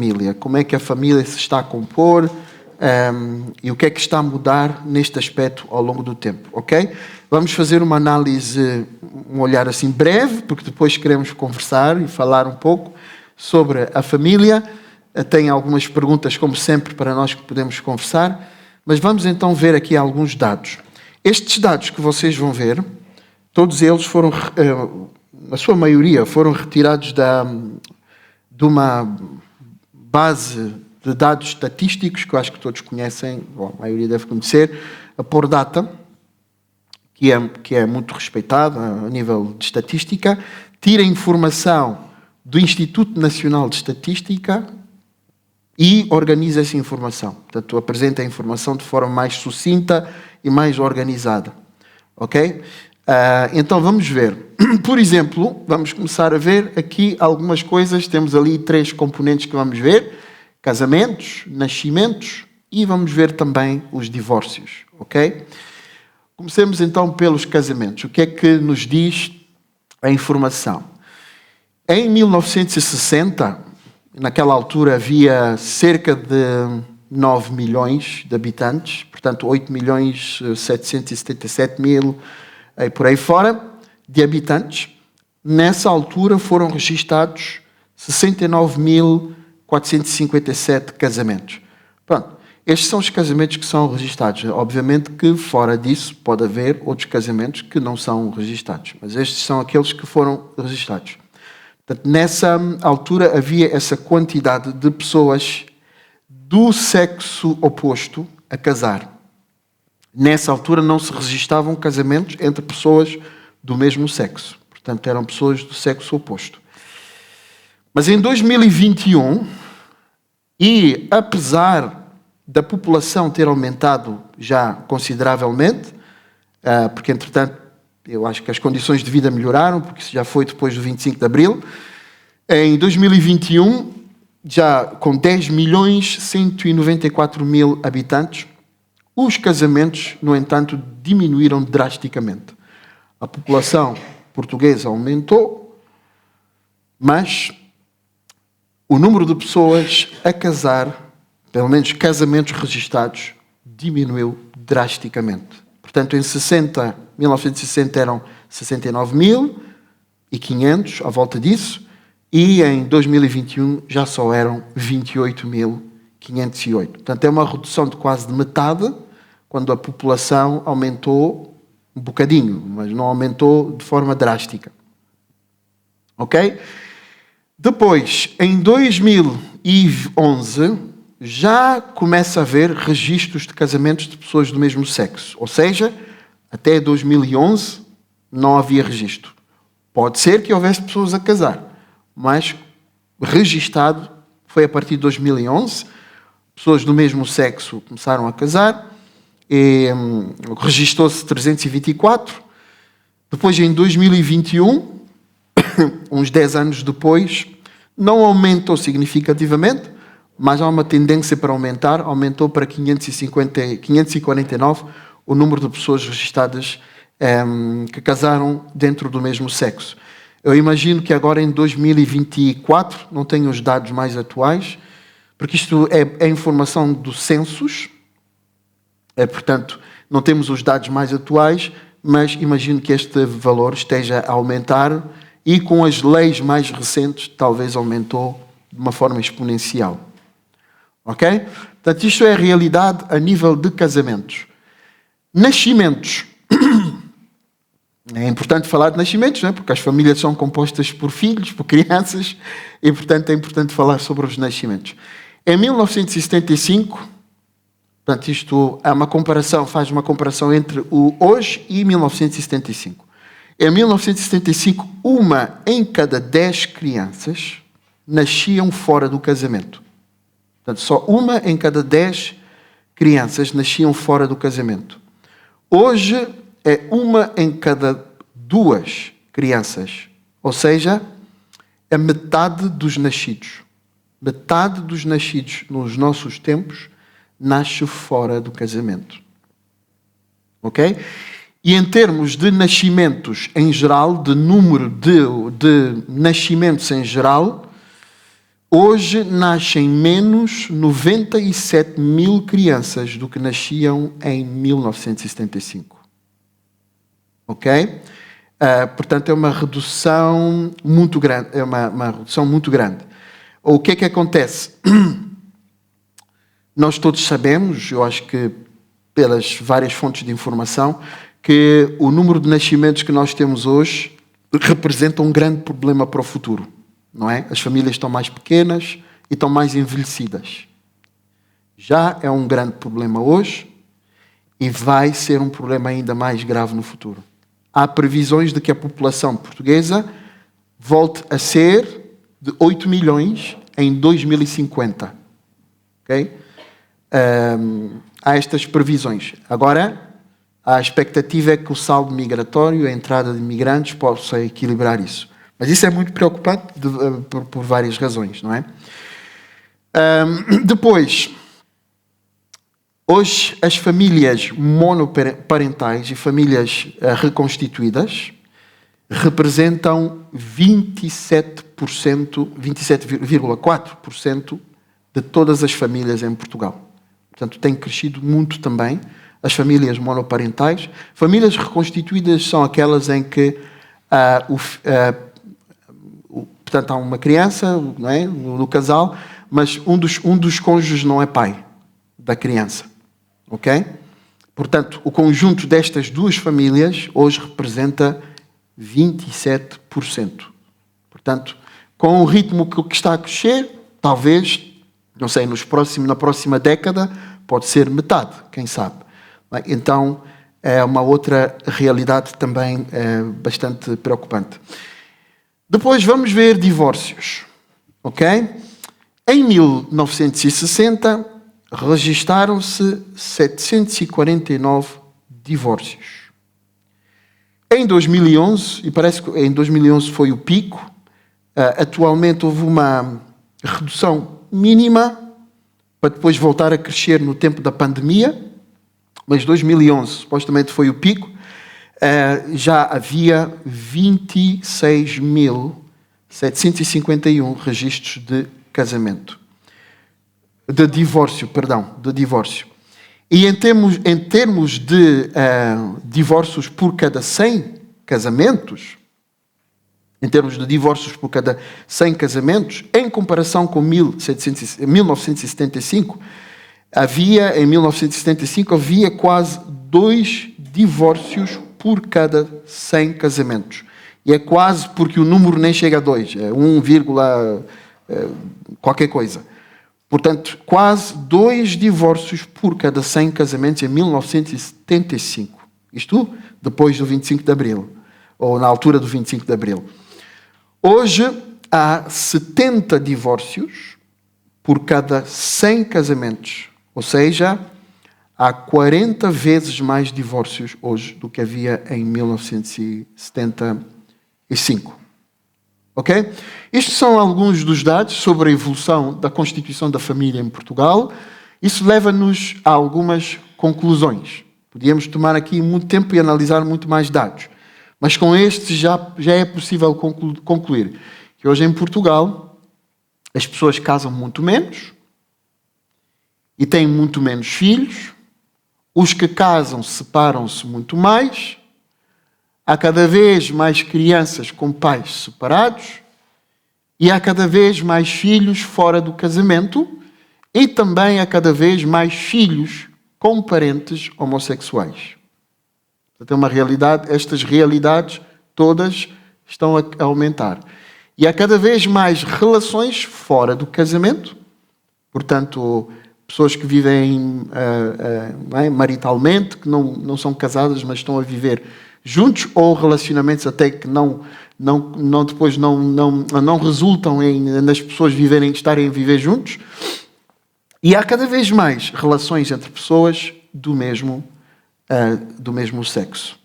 família, como é que a família se está a compor e o que é que está a mudar neste aspecto ao longo do tempo, ok? Vamos fazer uma análise, um olhar assim breve, porque depois queremos conversar e falar um pouco sobre a família. Tem algumas perguntas, como sempre, para nós que podemos conversar, mas vamos então ver aqui alguns dados. Estes dados que vocês vão ver, todos eles foram, na sua maioria, foram retirados de uma base de dados estatísticos, que eu acho que todos conhecem, bom, a maioria deve conhecer, a Pordata, que é muito respeitada a nível de estatística, tira informação do Instituto Nacional de Estatística e organiza essa informação. Portanto, apresenta a informação de forma mais sucinta e mais organizada. Ok? Então, vamos ver. Por exemplo, vamos começar a ver aqui algumas coisas. Temos ali 3 componentes que vamos ver. Casamentos, nascimentos e vamos ver também os divórcios. Ok? Comecemos então pelos casamentos. O que é que nos diz a informação? Em 1960, naquela altura havia cerca de 9 milhões de habitantes, portanto 8.777.000 e por aí fora de habitantes. Nessa altura foram registados 69.457 casamentos. Pronto, estes são os casamentos que são registados. Obviamente que fora disso pode haver outros casamentos que não são registados, mas estes são aqueles que foram registados. Portanto, nessa altura havia essa quantidade de pessoas do sexo oposto a casar. Nessa altura não se registavam casamentos entre pessoas do mesmo sexo. Portanto, eram pessoas do sexo oposto. Mas em 2021, e apesar da população ter aumentado já consideravelmente, porque entretanto eu acho que as condições de vida melhoraram, porque isso já foi depois do 25 de Abril, em 2021, já com 10.194.000 habitantes, os casamentos, no entanto, diminuíram drasticamente. A população portuguesa aumentou, mas o número de pessoas a casar, pelo menos casamentos registados, diminuiu drasticamente. Portanto, em 1960 eram 69.500, à volta disso, e em 2021 já só eram 28.508. Portanto, é uma redução de quase de metade, quando a população aumentou um bocadinho, mas não aumentou de forma drástica. Ok? Depois, em 2011, já começa a haver registros de casamentos de pessoas do mesmo sexo. Ou seja, até 2011 não havia registro. Pode ser que houvesse pessoas a casar, mas registado foi a partir de 2011. Pessoas do mesmo sexo começaram a casar. Registou-se 324. Depois, em 2021, uns 10 anos depois, não aumentou significativamente, mas há uma tendência para aumentar. Aumentou para 549 o número de pessoas registadas que casaram dentro do mesmo sexo. Eu imagino que agora em 2024, não tenho os dados mais atuais, porque isto é informação dos censos, portanto, não temos os dados mais atuais, mas imagino que este valor esteja a aumentar e com as leis mais recentes talvez aumentou de uma forma exponencial. Ok? Portanto, isto é a realidade a nível de casamentos. Nascimentos. É importante falar de nascimentos, não é? Porque as famílias são compostas por filhos, por crianças, e portanto é importante falar sobre os nascimentos. Em 1975, portanto isto é uma comparação, faz uma comparação entre o hoje e 1975. Em 1975, 1 em cada 10 crianças nasciam fora do casamento. Portanto, só 1 em cada 10 crianças nasciam fora do casamento. Hoje é 1 em cada 2 crianças. Ou seja, é metade dos nascidos. Metade dos nascidos nos nossos tempos nasce fora do casamento. Ok? E em termos de nascimentos em geral, de número de nascimentos em geral, Hoje nascem menos 97 mil crianças do que nasciam em 1975. Ok? Portanto, é uma redução muito grande. É uma redução muito grande. O que é que acontece? Nós todos sabemos, eu acho que pelas várias fontes de informação, que o número de nascimentos que nós temos hoje representa um grande problema para o futuro, não é? As famílias estão mais pequenas e estão mais envelhecidas. Já é um grande problema hoje e vai ser um problema ainda mais grave no futuro. Há previsões de que a população portuguesa volte a ser de 8 milhões em 2050. Ok? Há estas previsões. Agora, a expectativa é que o saldo migratório, a entrada de imigrantes, possa equilibrar isso. Mas isso é muito preocupante por várias razões, não é? Depois, hoje as famílias monoparentais e famílias reconstituídas representam 27,4% de todas as famílias em Portugal. Portanto, tem crescido muito também as famílias monoparentais. Famílias reconstituídas são aquelas em que portanto, há uma criança, não é, no casal, mas um dos cônjuges não é pai da criança. Ok? Portanto, o conjunto destas duas famílias hoje representa 27%. Portanto, com o ritmo que está a crescer, talvez, não sei, na próxima década, pode ser metade, quem sabe. Então, é uma outra realidade também bastante preocupante. Depois vamos ver divórcios. Ok? Em 1960, registaram-se 749 divórcios. Em 2011, e parece que em 2011 foi o pico, atualmente houve uma redução mínima para depois voltar a crescer no tempo da pandemia, mas 2011 supostamente foi o pico, já havia 26.751 registros de casamento. De divórcio. E em termos de divórcios por cada 100 casamentos, em comparação com 1975, havia quase 2 divórcios por cada 100 casamentos. E é quase porque o número nem chega a 2, é 1, qualquer coisa. Portanto, quase 2 divórcios por cada 100 casamentos em 1975. Isto depois do 25 de Abril, ou na altura do 25 de Abril. Hoje há 70 divórcios por cada 100 casamentos. Ou seja, há 40 vezes mais divórcios hoje do que havia em 1975. Ok? Estes são alguns dos dados sobre a evolução da constituição da família em Portugal. Isso leva-nos a algumas conclusões. Podíamos tomar aqui muito tempo e analisar muito mais dados. Mas com estes já é possível concluir que hoje em Portugal as pessoas casam muito menos e têm muito menos filhos. Os que casam separam-se muito mais. Há cada vez mais crianças com pais separados e há cada vez mais filhos fora do casamento e também há cada vez mais filhos com parentes homossexuais. Portanto, é uma realidade, estas realidades todas estão a aumentar. E há cada vez mais relações fora do casamento, portanto, pessoas que vivem maritalmente, que não são casadas, mas estão a viver juntos, ou relacionamentos até que depois não resultam nas pessoas estarem a viver juntos. E há cada vez mais relações entre pessoas do mesmo sexo.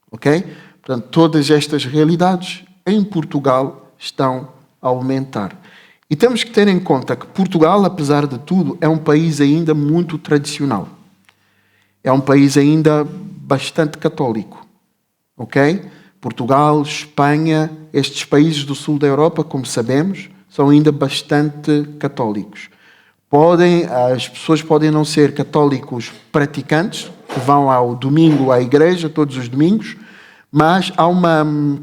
Ok? Portanto, todas estas realidades em Portugal estão a aumentar. E temos que ter em conta que Portugal, apesar de tudo, é um país ainda muito tradicional. É um país ainda bastante católico. Ok? Portugal, Espanha, estes países do sul da Europa, como sabemos, são ainda bastante católicos. As pessoas podem não ser católicos praticantes, que vão ao domingo à igreja, todos os domingos, mas há uma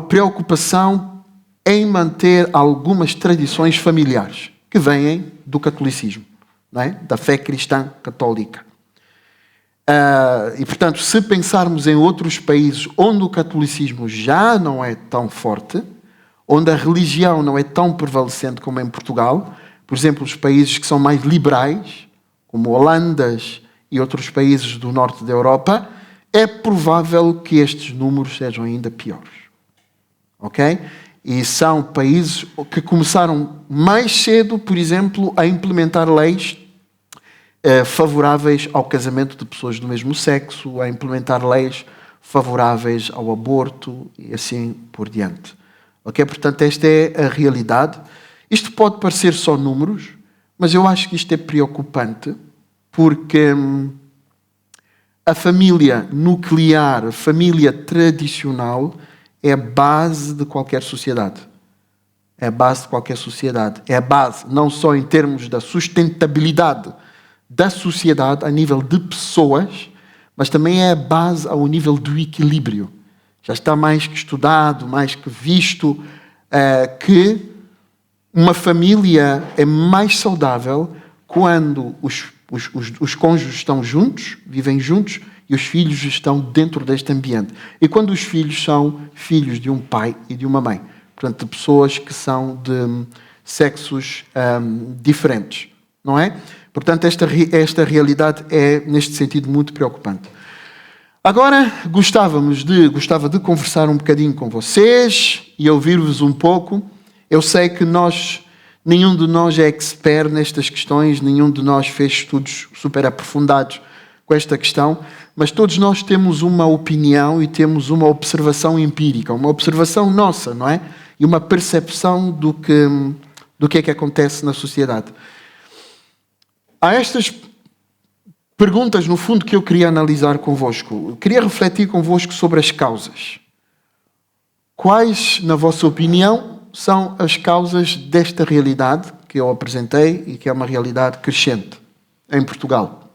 preocupação em manter algumas tradições familiares que vêm do catolicismo, não é? Da fé cristã católica. E, portanto, se pensarmos em outros países onde o catolicismo já não é tão forte, onde a religião não é tão prevalecente como em Portugal, por exemplo, os países que são mais liberais, como Holanda e outros países do norte da Europa, é provável que estes números sejam ainda piores. Ok? E são países que começaram mais cedo, por exemplo, a implementar leis favoráveis ao casamento de pessoas do mesmo sexo, a implementar leis favoráveis ao aborto e assim por diante. Ok? Portanto, esta é a realidade. Isto pode parecer só números, mas eu acho que isto é preocupante, porque a família nuclear, a família tradicional, é a base de qualquer sociedade. É a base de qualquer sociedade. É a base, não só em termos da sustentabilidade da sociedade a nível de pessoas, mas também é a base ao nível do equilíbrio. Já está mais que estudado, mais que visto, que uma família é mais saudável quando os cônjuges estão juntos, vivem juntos, e os filhos estão dentro deste ambiente. E quando os filhos são filhos de um pai e de uma mãe. Portanto, de pessoas que são de sexos diferentes. Não é? Portanto, esta realidade é, neste sentido, muito preocupante. Agora, gostava de conversar um bocadinho com vocês e ouvir-vos um pouco. Eu sei que nenhum de nós é expert nestas questões, nenhum de nós fez estudos super aprofundados com esta questão, mas todos nós temos uma opinião e temos uma observação empírica, uma observação nossa, não é? E uma percepção do que é que acontece na sociedade. Há estas perguntas, no fundo, que eu queria analisar convosco. Eu queria refletir convosco sobre as causas. Quais, na vossa opinião, são as causas desta realidade que eu apresentei e que é uma realidade crescente em Portugal?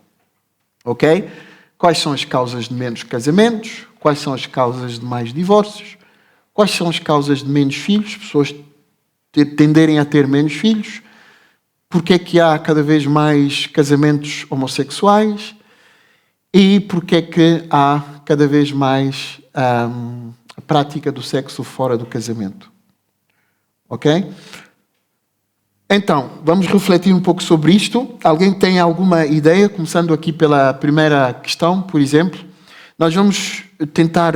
Ok? Quais são as causas de menos casamentos? Quais são as causas de mais divórcios? Quais são as causas de menos filhos? Pessoas tenderem a ter menos filhos? Porque é que há cada vez mais casamentos homossexuais? E porque é que há cada vez mais a prática do sexo fora do casamento? Ok? Então, vamos refletir um pouco sobre isto. Alguém tem alguma ideia? Começando aqui pela primeira questão, por exemplo. Nós vamos tentar,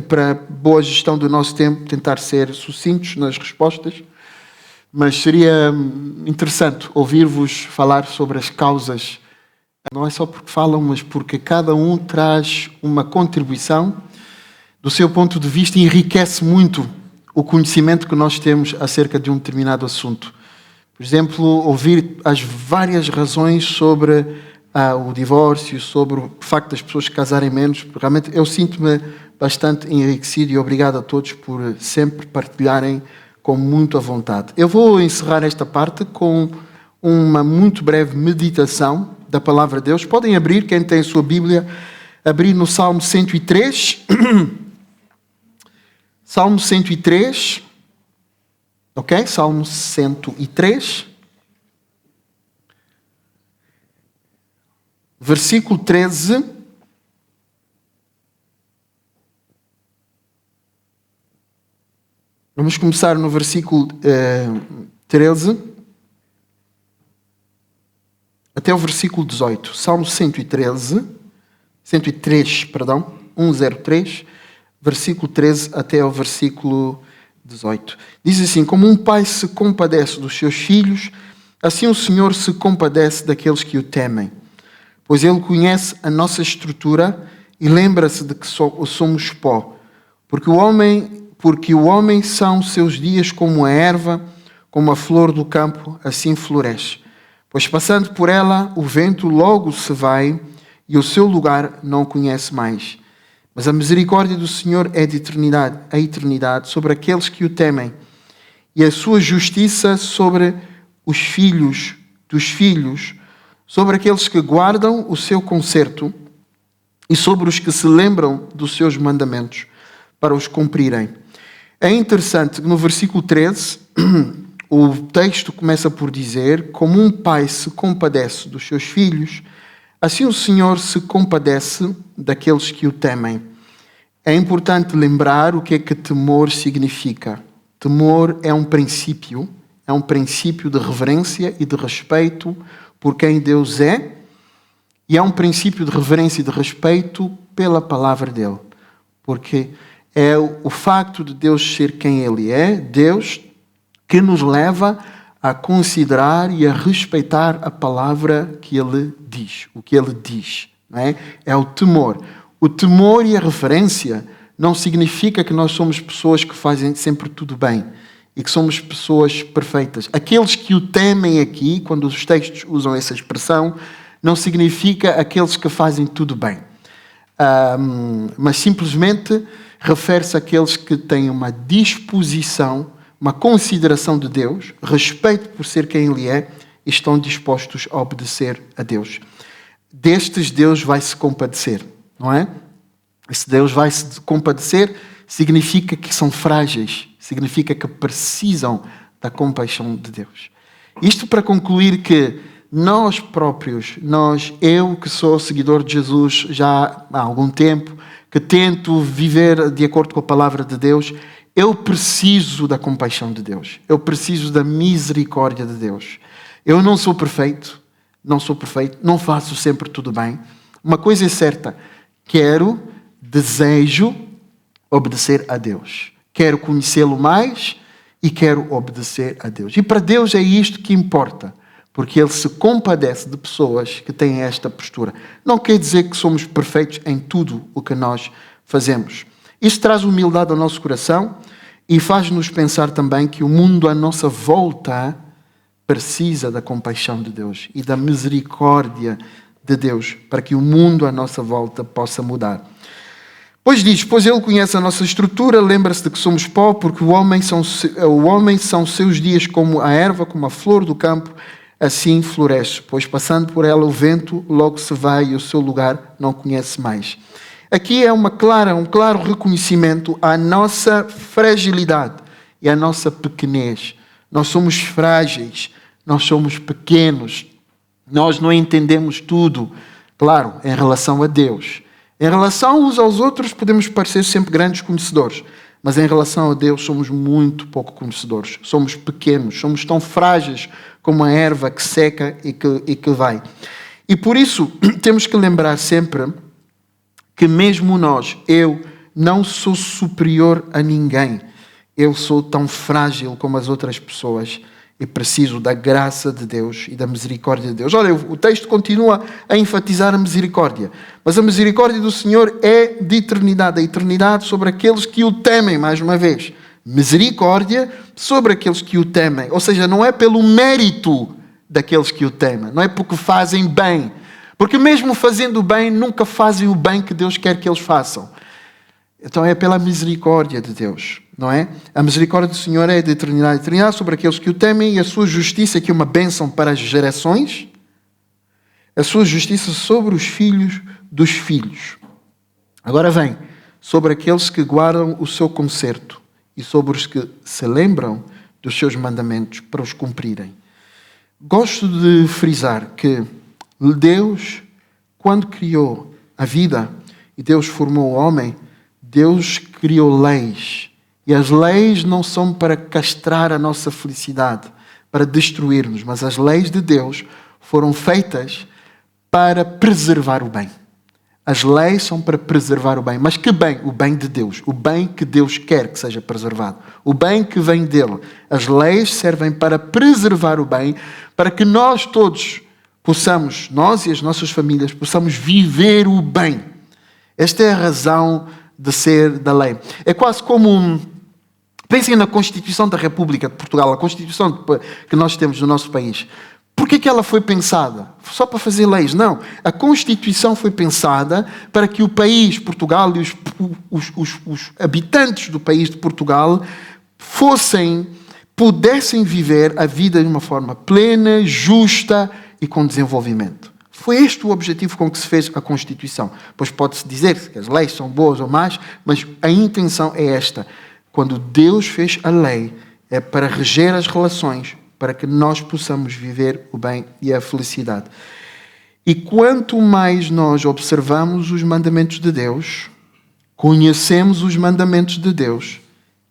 para boa gestão do nosso tempo, tentar ser sucintos nas respostas. Mas seria interessante ouvir-vos falar sobre as causas. Não é só porque falam, mas porque cada um traz uma contribuição do seu ponto de vista e enriquece muito o conhecimento que nós temos acerca de um determinado assunto. Por exemplo, ouvir as várias razões sobre o divórcio, sobre o facto das pessoas casarem menos. Realmente eu sinto-me bastante enriquecido e obrigado a todos por sempre partilharem com muita vontade. Eu vou encerrar esta parte com uma muito breve meditação da Palavra de Deus. Podem abrir, quem tem a sua Bíblia, abrir no Salmo 103. Salmo 103. Ok? Salmo 103. Versículo 13. Vamos começar no versículo 13 até o versículo 18. Salmo 103, 103, versículo 13 até o versículo 18. Diz assim: como um pai se compadece dos seus filhos, assim o Senhor se compadece daqueles que o temem. Pois Ele conhece a nossa estrutura e lembra-se de que somos pó. Porque o homem são seus dias como a erva, como a flor do campo, assim floresce. Pois passando por ela, o vento logo se vai e o seu lugar não conhece mais. Mas a misericórdia do Senhor é de eternidade a eternidade sobre aqueles que o temem e a sua justiça sobre os filhos dos filhos, sobre aqueles que guardam o seu concerto e sobre os que se lembram dos seus mandamentos para os cumprirem. É interessante que no versículo 13, o texto começa por dizer: como um pai se compadece dos seus filhos, assim o Senhor se compadece daqueles que o temem. É importante lembrar o que é que temor significa. Temor é um princípio de reverência e de respeito por quem Deus é, e é um princípio de reverência e de respeito pela palavra dele. Porque é o facto de Deus ser quem Ele é, Deus, que nos leva a considerar e a respeitar a palavra que Ele diz, o que Ele diz. Não é? É o temor. O temor e a reverência não significa que nós somos pessoas que fazem sempre tudo bem e que somos pessoas perfeitas. Aqueles que o temem aqui, quando os textos usam essa expressão, não significa aqueles que fazem tudo bem. Mas simplesmente refere-se àqueles que têm uma disposição, uma consideração de Deus, respeito por ser quem Ele é, e estão dispostos a obedecer a Deus. Destes Deus vai se compadecer, não é? Esse Deus vai se compadecer significa que são frágeis, significa que precisam da compaixão de Deus. Isto para concluir que nós próprios, eu que sou seguidor de Jesus já há algum tempo, que tento viver de acordo com a palavra de Deus, eu preciso da compaixão de Deus. Eu preciso da misericórdia de Deus. Eu não sou perfeito, não faço sempre tudo bem. Uma coisa é certa, desejo obedecer a Deus. Quero conhecê-lo mais e quero obedecer a Deus. E para Deus é isto que importa. Porque Ele se compadece de pessoas que têm esta postura. Não quer dizer que somos perfeitos em tudo o que nós fazemos. Isto traz humildade ao nosso coração e faz-nos pensar também que o mundo à nossa volta precisa da compaixão de Deus e da misericórdia de Deus para que o mundo à nossa volta possa mudar. Pois diz, pois Ele conhece a nossa estrutura, lembra-se de que somos pó, porque o homem são seus dias como a erva, como a flor do campo, assim floresce, pois passando por ela o vento logo se vai e o seu lugar não conhece mais. Aqui é um claro reconhecimento à nossa fragilidade e à nossa pequenez. Nós somos frágeis, nós somos pequenos, nós não entendemos tudo, claro, em relação a Deus. Em relação uns aos outros podemos parecer sempre grandes conhecedores, mas em relação a Deus somos muito pouco conhecedores. Somos pequenos, somos tão frágeis como a erva que seca e que vai. E por isso temos que lembrar sempre que mesmo eu não sou superior a ninguém. Eu sou tão frágil como as outras pessoas e preciso da graça de Deus e da misericórdia de Deus. Olha, o texto continua a enfatizar a misericórdia, mas a misericórdia do Senhor é de eternidade, a eternidade sobre aqueles que o temem, mais uma vez. Misericórdia sobre aqueles que o temem, ou seja, não é pelo mérito daqueles que o temem, não é porque fazem bem, porque mesmo fazendo bem, nunca fazem o bem que Deus quer que eles façam. Então é pela misericórdia de Deus, não é? A misericórdia do Senhor é de eternidade sobre aqueles que o temem, e a sua justiça, que é uma bênção para as gerações, a sua justiça sobre os filhos dos filhos. Agora vem, sobre aqueles que guardam o seu concerto e sobre os que se lembram dos seus mandamentos para os cumprirem. Gosto de frisar que Deus, quando criou a vida e Deus formou o homem, Deus criou leis. E as leis não são para castrar a nossa felicidade, para destruir-nos, mas as leis de Deus foram feitas para preservar o bem. As leis são para preservar o bem. Mas que bem? O bem de Deus. O bem que Deus quer que seja preservado. O bem que vem dele. As leis servem para preservar o bem, para que nós todos possamos, nós e as nossas famílias, possamos viver o bem. Esta é a razão de ser da lei. É quase como... Pensem na Constituição da República de Portugal, a Constituição que nós temos no nosso país. Por que ela foi pensada? Só para fazer leis? Não. A Constituição foi pensada para que o país, Portugal, e os habitantes do país de Portugal fossem pudessem viver a vida de uma forma plena, justa e com desenvolvimento. Foi este o objetivo com que se fez a Constituição. Pois pode-se dizer que as leis são boas ou más, mas a intenção é esta. Quando Deus fez a lei, é para reger as relações, para que nós possamos viver o bem e a felicidade. E quanto mais nós observamos os mandamentos de Deus, conhecemos os mandamentos de Deus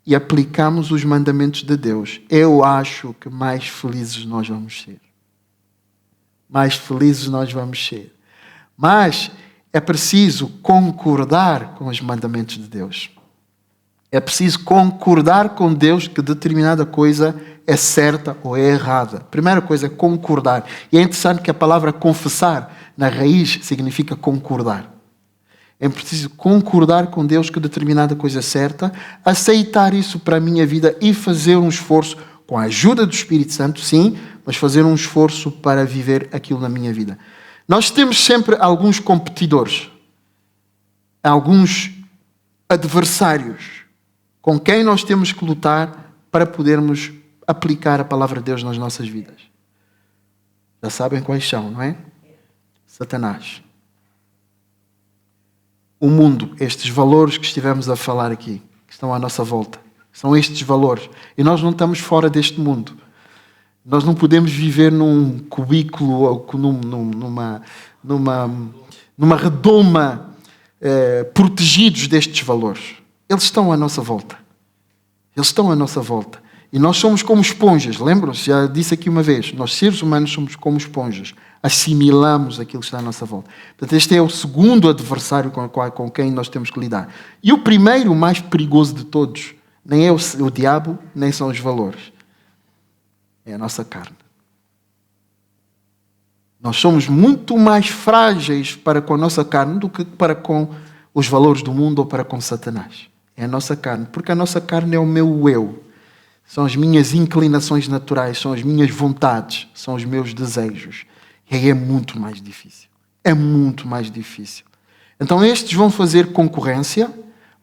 e aplicamos os mandamentos de Deus, eu acho que mais felizes nós vamos ser. Mais felizes nós vamos ser. Mas é preciso concordar com os mandamentos de Deus. É preciso concordar com Deus que determinada coisa é certa ou é errada. A primeira coisa é concordar. E é interessante que a palavra confessar, na raiz, significa concordar. É preciso concordar com Deus que determinada coisa é certa, aceitar isso para a minha vida e fazer um esforço, com a ajuda do Espírito Santo, sim, mas fazer um esforço para viver aquilo na minha vida. Nós temos sempre alguns competidores, alguns adversários, com quem nós temos que lutar para podermos aplicar a palavra de Deus nas nossas vidas. Já sabem quais são, não é? Satanás. O mundo, estes valores que estivemos a falar aqui, que estão à nossa volta, são estes valores. E nós não estamos fora deste mundo. Nós não podemos viver num cubículo ou numa redoma protegidos destes valores. Eles estão à nossa volta. Eles estão à nossa volta. E nós somos como esponjas. Lembram-se? Já disse aqui uma vez. Nós, seres humanos, somos como esponjas. Assimilamos aquilo que está à nossa volta. Portanto, este é o segundo adversário com quem nós temos que lidar. E o primeiro, o mais perigoso de todos, nem é o diabo, nem são os valores. É a nossa carne. Nós somos muito mais frágeis para com a nossa carne do que para com os valores do mundo ou para com Satanás. É a nossa carne. Porque a nossa carne é o meu eu. São as minhas inclinações naturais, são as minhas vontades, são os meus desejos. E aí é muito mais difícil. É muito mais difícil. Então estes vão fazer concorrência,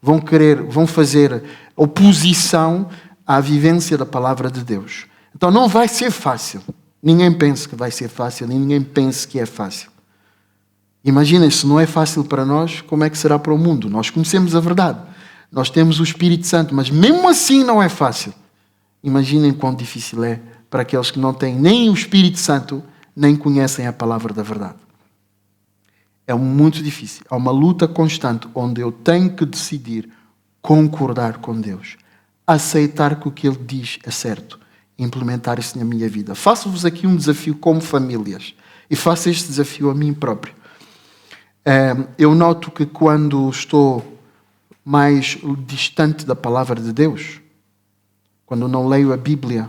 vão fazer oposição à vivência da palavra de Deus. Então não vai ser fácil. Ninguém pensa que vai ser fácil, ninguém pensa que é fácil. Imaginem, se não é fácil para nós, como é que será para o mundo? Nós conhecemos a verdade. Nós temos o Espírito Santo, mas mesmo assim não é fácil. Imaginem quão difícil é para aqueles que não têm nem o Espírito Santo, nem conhecem a palavra da verdade. É muito difícil. Há uma luta constante onde eu tenho que decidir concordar com Deus. Aceitar que o que Ele diz é certo. Implementar isso na minha vida. Faço-vos aqui um desafio como famílias. E faço este desafio a mim próprio. Eu noto que quando estou mais distante da palavra de Deus, quando não leio a Bíblia,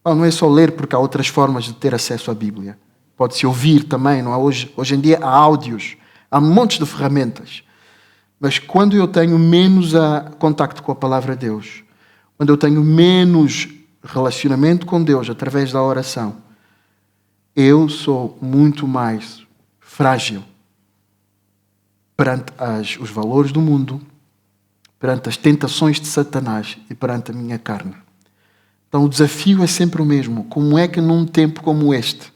não é só ler, porque há outras formas de ter acesso à Bíblia. Pode-se ouvir também, não é? Hoje em dia há áudios, há montes de ferramentas. Mas quando eu tenho menos contacto com a palavra de Deus, quando eu tenho menos relacionamento com Deus através da oração, eu sou muito mais frágil perante os valores do mundo, perante as tentações de Satanás e perante a minha carne. Então o desafio é sempre o mesmo. Como é que num tempo como este,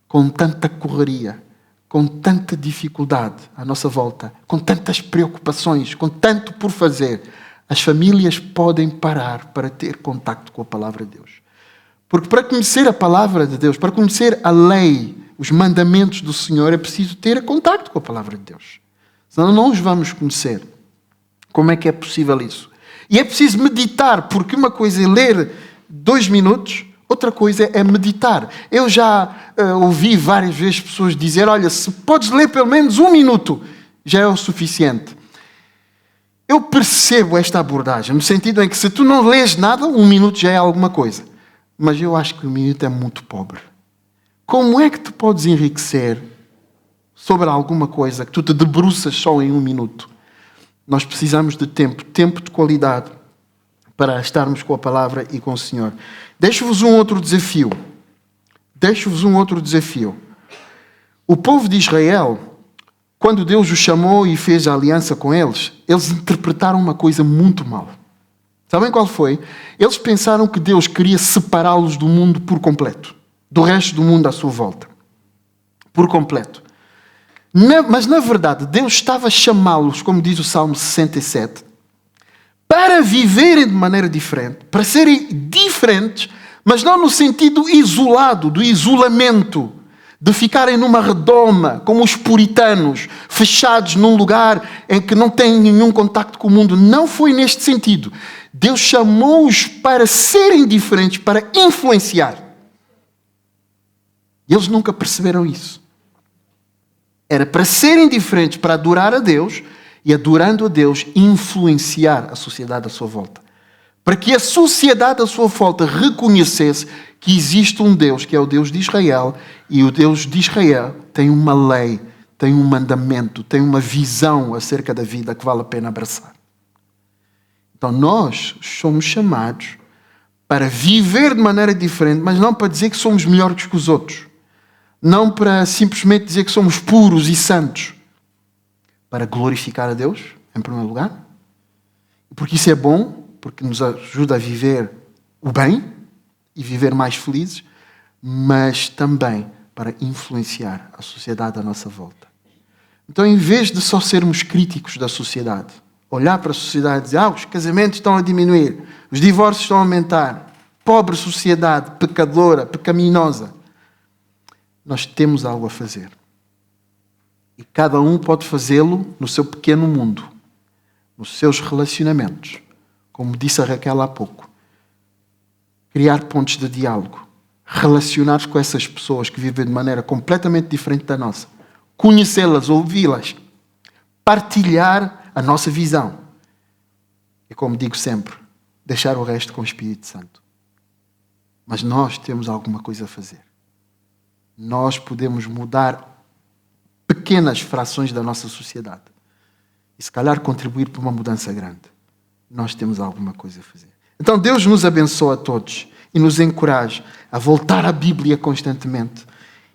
com tanta correria, com tanta dificuldade à nossa volta, com tantas preocupações, com tanto por fazer, as famílias podem parar para ter contacto com a palavra de Deus? Porque para conhecer a palavra de Deus, para conhecer a lei, os mandamentos do Senhor, é preciso ter contacto com a palavra de Deus. Senão não os vamos conhecer. Como é que é possível isso? E é preciso meditar, porque uma coisa é ler 2 minutos, outra coisa é meditar. Eu já ouvi várias vezes pessoas dizer, olha, se podes ler pelo menos 1 minuto, já é o suficiente. Eu percebo esta abordagem, no sentido em que se tu não lês nada, 1 minuto já é alguma coisa. Mas eu acho que 1 minuto é muito pobre. Como é que tu podes enriquecer sobre alguma coisa que tu te debruças só em 1 minuto? Nós precisamos de tempo de qualidade para estarmos com a palavra e com o Senhor. Deixo-vos um outro desafio. O povo de Israel, quando Deus os chamou e fez a aliança com eles interpretaram uma coisa muito mal. Sabem qual foi? Eles pensaram que Deus queria separá-los do mundo por completo, do resto do mundo à sua volta. Por completo. Mas, na verdade, Deus estava a chamá-los, como diz o Salmo 67, para viverem de maneira diferente, para serem diferentes, mas não no sentido isolado, do isolamento, de ficarem numa redoma, como os puritanos, fechados num lugar em que não têm nenhum contacto com o mundo. Não foi neste sentido. Deus chamou-os para serem diferentes, para influenciar. E eles nunca perceberam isso. Era para serem diferentes, para adorar a Deus e, adorando a Deus, influenciar a sociedade à sua volta. Para que a sociedade à sua volta reconhecesse que existe um Deus, que é o Deus de Israel, e o Deus de Israel tem uma lei, tem um mandamento, tem uma visão acerca da vida que vale a pena abraçar. Então nós somos chamados para viver de maneira diferente, mas não para dizer que somos melhores que os outros. Não para simplesmente dizer que somos puros e santos. Para glorificar a Deus, em primeiro lugar. Porque isso é bom, porque nos ajuda a viver o bem e viver mais felizes, mas também para influenciar a sociedade à nossa volta. Então, em vez de só sermos críticos da sociedade, olhar para a sociedade e dizer, os casamentos estão a diminuir, os divórcios estão a aumentar, pobre sociedade, pecadora, pecaminosa, nós temos algo a fazer. E cada um pode fazê-lo no seu pequeno mundo, nos seus relacionamentos. Como disse a Raquel há pouco. Criar pontos de diálogo. Relacionar-se com essas pessoas que vivem de maneira completamente diferente da nossa. Conhecê-las, ouvi-las. Partilhar a nossa visão. E como digo sempre, deixar o resto com o Espírito Santo. Mas nós temos alguma coisa a fazer. Nós podemos mudar pequenas frações da nossa sociedade. E se calhar contribuir para uma mudança grande. Nós temos alguma coisa a fazer. Então Deus nos abençoa a todos e nos encoraja a voltar à Bíblia constantemente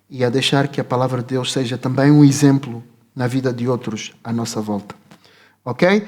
e a deixar que a palavra de Deus seja também um exemplo na vida de outros à nossa volta. Ok?